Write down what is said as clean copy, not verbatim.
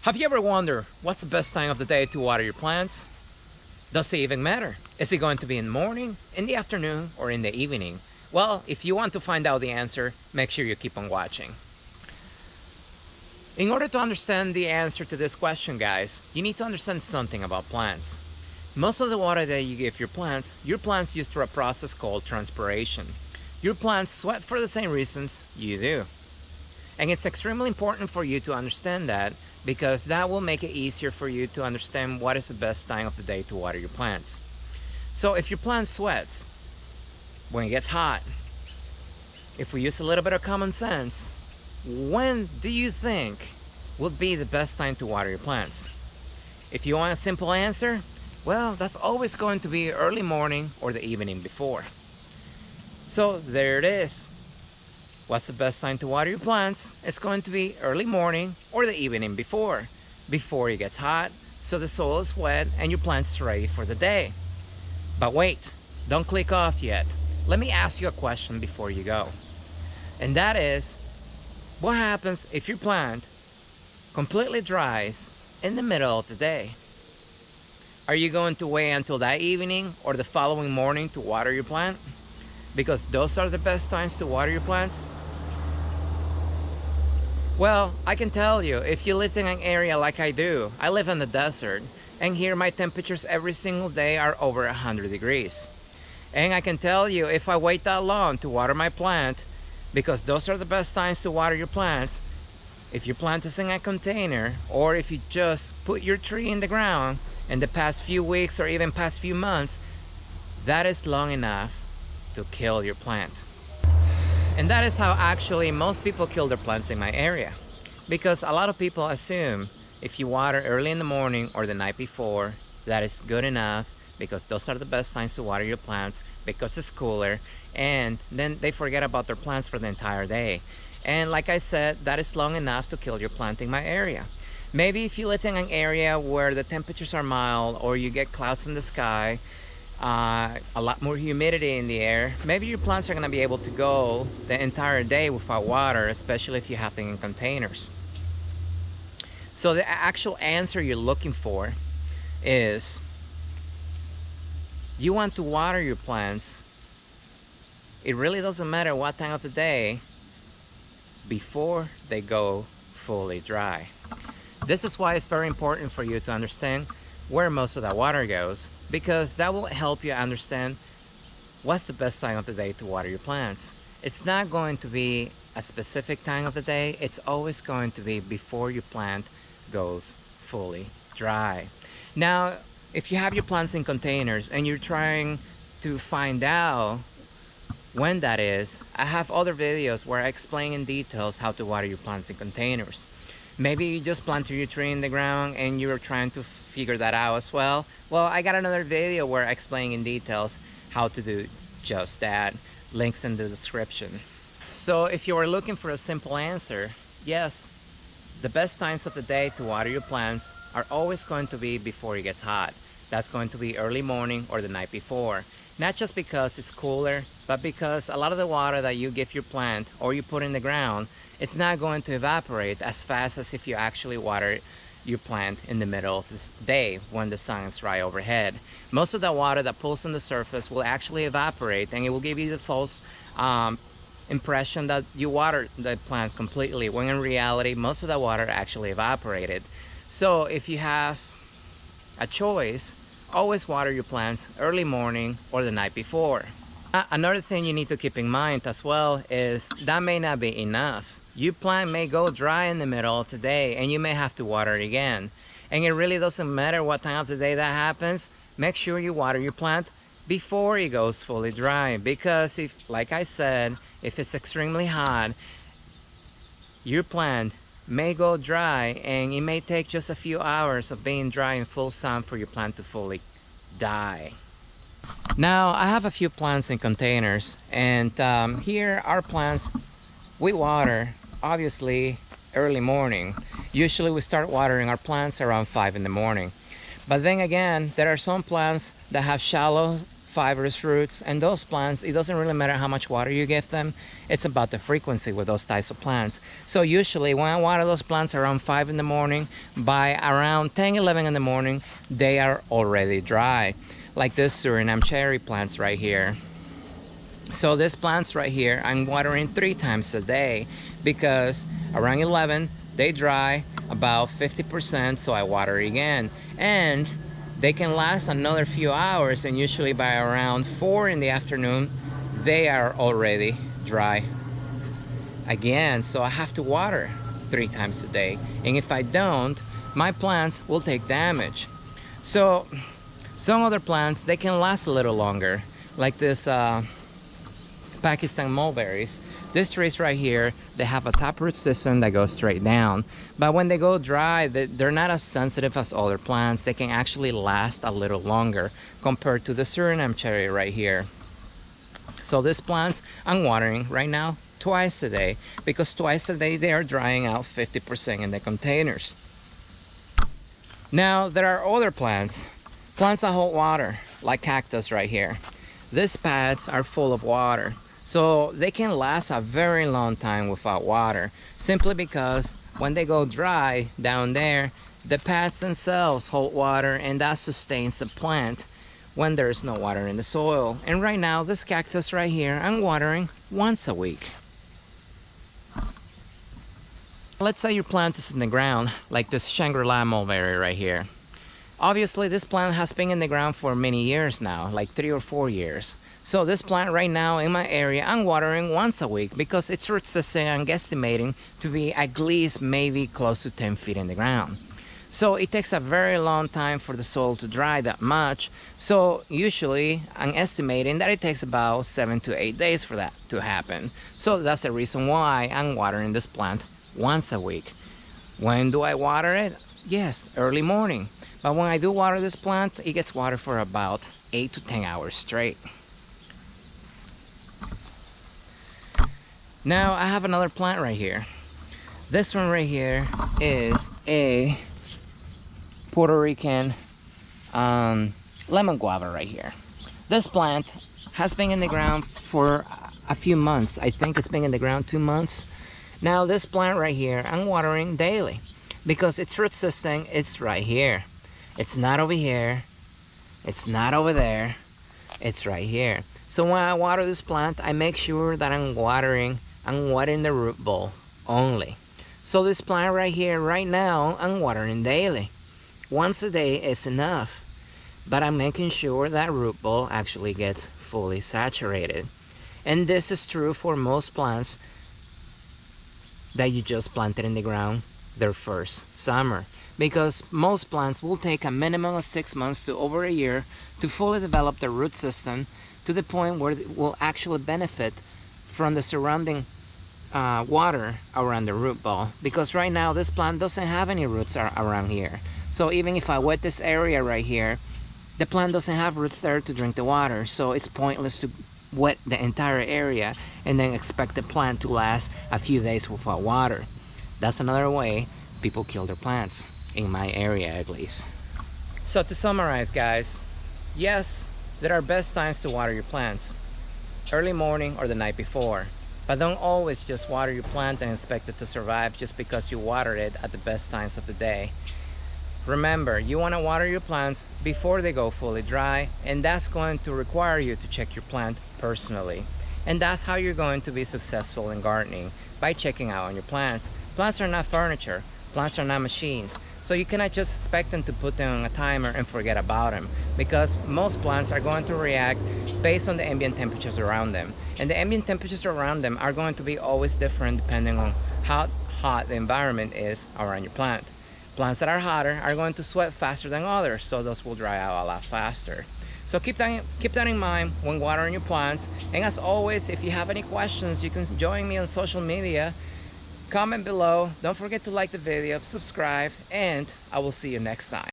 Have you ever wondered what's the best time of the day to water your plants? Does it even matter? Is it going to be in the morning, in the afternoon, or in the evening? Well, if you want to find out the answer, make sure you keep on watching. In order to understand the answer to this question, guys, you need to understand something about plants. Most of the water that you give your plants use through a process called transpiration. Your plants sweat for the same reasons you do. And it's extremely important for you to understand that, because that will make it easier for you to understand what is the best time of the day to water your plants. So if your plant sweats when it gets hot, if we use a little bit of common sense, when do you think would be the best time to water your plants? If you want a simple answer, well, that's always going to be early morning or the evening before. So there it is. What's the best time to water your plants? It's going to be early morning or the evening before it gets hot, so the soil is wet and your plant is ready for the day. But wait, don't click off yet. Let me ask you a question before you go. And that is, what happens if your plant completely dries in the middle of the day? Are you going to wait until that evening or the following morning to water your plant? Because those are the best times to water your plants? Well, I can tell you, if you live in an area like I do, I live in the desert, and here my temperatures every single day are over 100 degrees. And I can tell you, if I wait that long to water my plant, because those are the best times to water your plants, if your plant is in a container, or if you just put your tree in the ground in the past few weeks or even past few months, that is long enough to kill your plant. And that is how actually most people kill their plants in my area. Because a lot of people assume if you water early in the morning or the night before, that is good enough, because those are the best times to water your plants, because it's cooler, and then they forget about their plants for the entire day. And like I said, that is long enough to kill your plant in my area. Maybe if you live in an area where the temperatures are mild, or you get clouds in the sky, a lot more humidity in the air, maybe your plants are going to be able to go the entire day without water, especially if you have them in containers. So the actual answer you're looking for is, you want to water your plants. It really doesn't matter what time of the day, before they go fully dry. This is why it's very important for you to understand where most of that water goes, because that will help you understand what's the best time of the day to water your plants. It's not going to be a specific time of the day, it's always going to be before your plant goes fully dry. Now, if you have your plants in containers and you're trying to find out when that is, I have other videos where I explain in details how to water your plants in containers. Maybe you just planted your tree in the ground and you're trying to figure that out as well. Well, I got another video where I explain in details how to do just that. Links in the description. So if you are looking for a simple answer, yes, the best times of the day to water your plants are always going to be before it gets hot. That's going to be early morning or the night before. Not just because it's cooler, but because a lot of the water that you give your plant or you put in the ground, it's not going to evaporate as fast as if you actually water your plant in the middle of the day when the sun is right overhead. Most of the water that pulls on the surface will actually evaporate, and it will give you the false impression that you watered the plant completely, when in reality most of the water actually evaporated. So if you have a choice, always water your plants early morning or the night before. Another thing you need to keep in mind as well is that may not be enough. Your plant may go dry in the middle of the day and you may have to water it again. And it really doesn't matter what time of the day that happens. Make sure you water your plant before it goes fully dry, because if, like I said, if it's extremely hot, your plant may go dry and it may take just a few hours of being dry in full sun for your plant to fully die. Now, I have a few plants in containers, and here our plants we water obviously early morning. Usually we start watering our plants around 5 in the morning. But then again, there are some plants that have shallow fibrous roots, and those plants, it doesn't really matter how much water you give them, It's about the frequency with those types of plants. So usually when I water those plants around 5 in the morning, by around 10, 11 in the morning, they are already dry. Like this Suriname cherry plants right here. So these plants right here, I'm watering 3 times a day because around 11, they dry about 50%, so I water again. And they can last another few hours, and usually by around 4 in the afternoon, they are already dry again. So I have to water 3 times a day. And if I don't, my plants will take damage. So some other plants, they can last a little longer, like this Pakistan mulberries. These trees right here, they have a taproot system that goes straight down. But when they go dry, they're not as sensitive as other plants. They can actually last a little longer compared to the Suriname cherry right here. So these plants, I'm watering right now twice a day, because twice a day they are drying out 50% in the containers. Now there are other plants that hold water, like cactus right here. These pads are full of water, so they can last a very long time without water, simply because when they go dry down there, the pads themselves hold water, and that sustains the plant when there's no water in the soil. And right now, this cactus right here, I'm watering once a week. Let's say your plant is in the ground, like this Shangri-La mulberry right here. Obviously, this plant has been in the ground for many years now, like 3 or 4 years. So this plant right now in my area, I'm watering once a week because its root system, I'm guesstimating to be at least maybe close to 10 feet in the ground. So it takes a very long time for the soil to dry that much. So usually I'm estimating that it takes about 7 to 8 days for that to happen. So that's the reason why I'm watering this plant once a week. When do I water it? Yes, early morning. But when I do water this plant, it gets water for about 8 to 10 hours straight. Now I have another plant right here. This one right here is a Puerto Rican lemon guava right here. This plant has been in the ground for a few months. I think it's been in the ground 2 months. Now this plant right here, I'm watering daily because its root system is right here. It's not over here. It's not over there. It's right here. So when I water this plant, I make sure that I'm watering the root ball only. So this plant right here, right now, I'm watering daily. Once a day is enough. But I'm making sure that root ball actually gets fully saturated. And this is true for most plants that you just planted in the ground their first summer. Because most plants will take a minimum of 6 months to over a year to fully develop their root system to the point where it will actually benefit from the surrounding water around the root ball. Because right now this plant doesn't have any roots around here. So even if I wet this area right here, the plant doesn't have roots there to drink the water. So it's pointless to wet the entire area and then expect the plant to last a few days without water. That's another way people kill their plants, in my area at least. So to summarize, guys, yes, there are best times to water your plants. Early morning or the night before. But don't always just water your plant and expect it to survive just because you watered it at the best times of the day. Remember, you want to water your plants before they go fully dry, and that's going to require you to check your plant personally. And that's how you're going to be successful in gardening, by checking out on your plants. Plants are not furniture. Plants are not machines. So you cannot just expect them to put them on a timer and forget about them, because most plants are going to react based on the ambient temperatures around them. And the ambient temperatures around them are going to be always different depending on how hot the environment is around your plant. Plants that are hotter are going to sweat faster than others, so those will dry out a lot faster. So keep that in mind when watering your plants. And as always, if you have any questions, you can join me on social media. Comment below. Don't forget to like the video, subscribe, and I will see you next time.